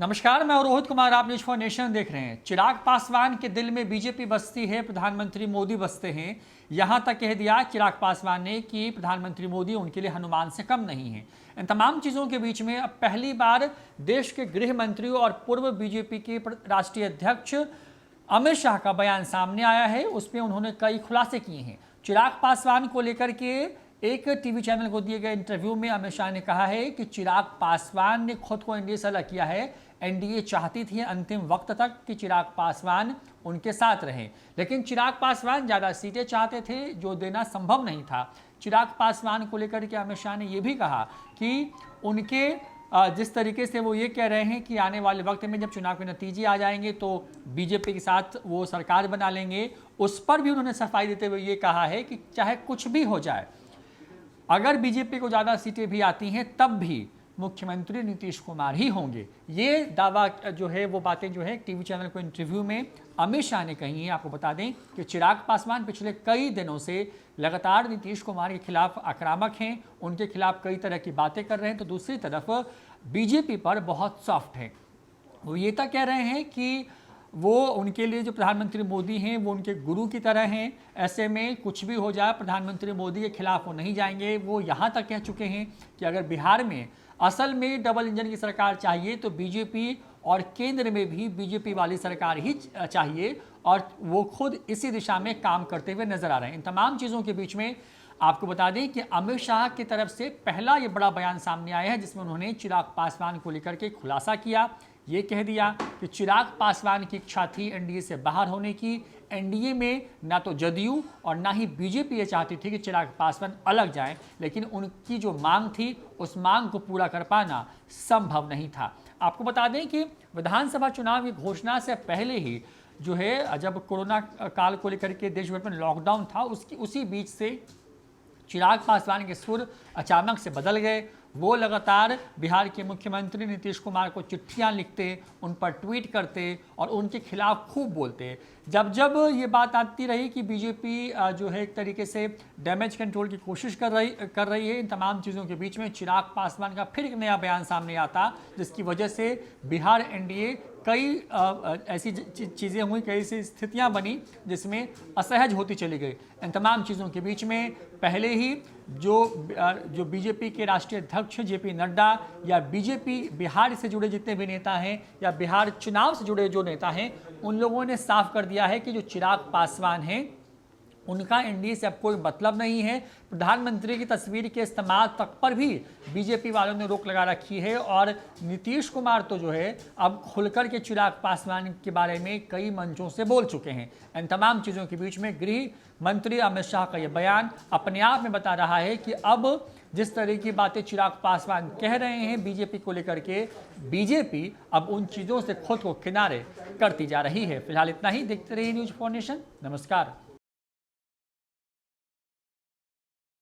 नमस्कार, मैं रोहित कुमार, आप न्यूज फॉर नेशन देख रहे हैं। चिराग पासवान के दिल में बीजेपी बसती है, प्रधानमंत्री मोदी बसते हैं। यहां तक कह दिया चिराग पासवान ने कि प्रधानमंत्री मोदी उनके लिए हनुमान से कम नहीं है। इन तमाम चीजों के बीच में अब पहली बार देश के गृह मंत्री और पूर्व बीजेपी के राष्ट्रीय अध्यक्ष अमित शाह का बयान सामने आया है। उसमें उन्होंने कई खुलासे किए हैं। चिराग पासवान को लेकर के एक टीवी चैनल को दिए गए इंटरव्यू में अमित शाह ने कहा है कि चिराग पासवान ने खुद को एनडीए से अलग किया है। एनडीए चाहती थी अंतिम वक्त तक कि चिराग पासवान उनके साथ रहे, लेकिन चिराग पासवान ज़्यादा सीटें चाहते थे जो देना संभव नहीं था। चिराग पासवान को लेकर के अमित शाह ने यह भी कहा कि उनके जिस तरीके से वो ये कह रहे हैं कि आने वाले वक्त में जब चुनाव के नतीजे आ जाएंगे तो बीजेपी के साथ वो सरकार बना लेंगे, उस पर भी उन्होंने सफाई देते हुए ये कहा है कि चाहे कुछ भी हो जाए, अगर बीजेपी को ज़्यादा सीटें भी आती हैं तब भी मुख्यमंत्री नीतीश कुमार ही होंगे। ये दावा जो है, वो बातें जो है टीवी चैनल को इंटरव्यू में अमित शाह ने कही है। आपको बता दें कि चिराग पासवान पिछले कई दिनों से लगातार नीतीश कुमार के खिलाफ आक्रामक हैं, उनके खिलाफ कई तरह की बातें कर रहे हैं, तो दूसरी तरफ बीजेपी पर बहुत सॉफ्ट है। वो ये तक कह रहे हैं कि वो उनके लिए जो प्रधानमंत्री मोदी हैं वो उनके गुरु की तरह हैं। ऐसे में कुछ भी हो जाए प्रधानमंत्री मोदी के खिलाफ वो नहीं जाएंगे। वो यहाँ तक कह चुके हैं कि अगर बिहार में असल में डबल इंजन की सरकार चाहिए तो बीजेपी और केंद्र में भी बीजेपी वाली सरकार ही चाहिए, और वो खुद इसी दिशा में काम करते हुए नजर आ रहे हैं। इन तमाम चीज़ों के बीच में आपको बता दें कि अमित शाह की तरफ से पहला ये बड़ा बयान सामने आया है जिसमें उन्होंने चिराग पासवान को लेकर के खुलासा किया। ये कह दिया कि चिराग पासवान की इच्छा थी एनडीए से बाहर होने की। एनडीए में ना तो जदयू और ना ही बीजेपी ये चाहती थी कि चिराग पासवान अलग जाएं, लेकिन उनकी जो मांग थी उस मांग को पूरा कर पाना संभव नहीं था। आपको बता दें कि विधानसभा चुनाव की घोषणा से पहले ही जो है, जब कोरोना काल को लेकर के देश भर में लॉकडाउन था, उसी बीच से चिराग पासवान के सुर अचानक से बदल गए। वो लगातार बिहार के मुख्यमंत्री नीतीश कुमार को चिट्ठियां लिखते, उन पर ट्वीट करते और उनके खिलाफ खूब बोलते। जब जब ये बात आती रही कि बीजेपी जो है एक तरीके से डैमेज कंट्रोल की कोशिश कर रही है, इन तमाम चीज़ों के बीच में चिराग पासवान का फिर एक नया बयान सामने आता, जिसकी वजह से बिहार एनडीए कई ऐसी चीज़ें हुई, कई ऐसी स्थितियां बनी जिसमें असहज होती चली गई। इन तमाम चीज़ों के बीच में पहले ही जो बीजेपी के राष्ट्रीय अध्यक्ष जेपी नड्डा या बीजेपी बिहार से जुड़े जितने भी नेता हैं या बिहार चुनाव से जुड़े जो नेता हैं, उन लोगों ने साफ कर दिया है कि जो चिराग पासवान हैं उनका एनडीए से अब कोई मतलब नहीं है। प्रधानमंत्री की तस्वीर के इस्तेमाल तक पर भी बीजेपी वालों ने रोक लगा रखी है, और नीतीश कुमार तो जो है अब खुलकर के चिराग पासवान के बारे में कई मंचों से बोल चुके हैं। इन तमाम चीज़ों के बीच में गृह मंत्री अमित शाह का यह बयान अपने आप में बता रहा है कि अब जिस तरह की बातें चिराग पासवान कह रहे हैं बीजेपी को लेकर के, बीजेपी अब उन चीज़ों से खुद को किनारे करती जा रही है। फिलहाल इतना ही। देखते रहिए न्यूज फॉर नेशन। नमस्कार।